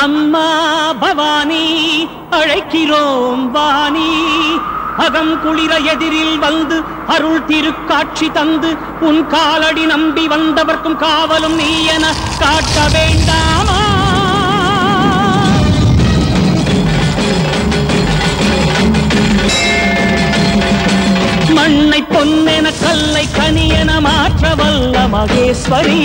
அம்மா பவானி அழைக்கிறோம் வாணி, அகம் குளிர எதிரில் வந்து அருள் திருக்காட்சி தந்து உன் காலடி நம்பி வந்தவர்க்கும் காவலும் நீ என காட்ட வேண்டாமா? மண்ணை பொன்னென கல்லை கனியென மாற்ற வல்ல மகேஸ்வரி.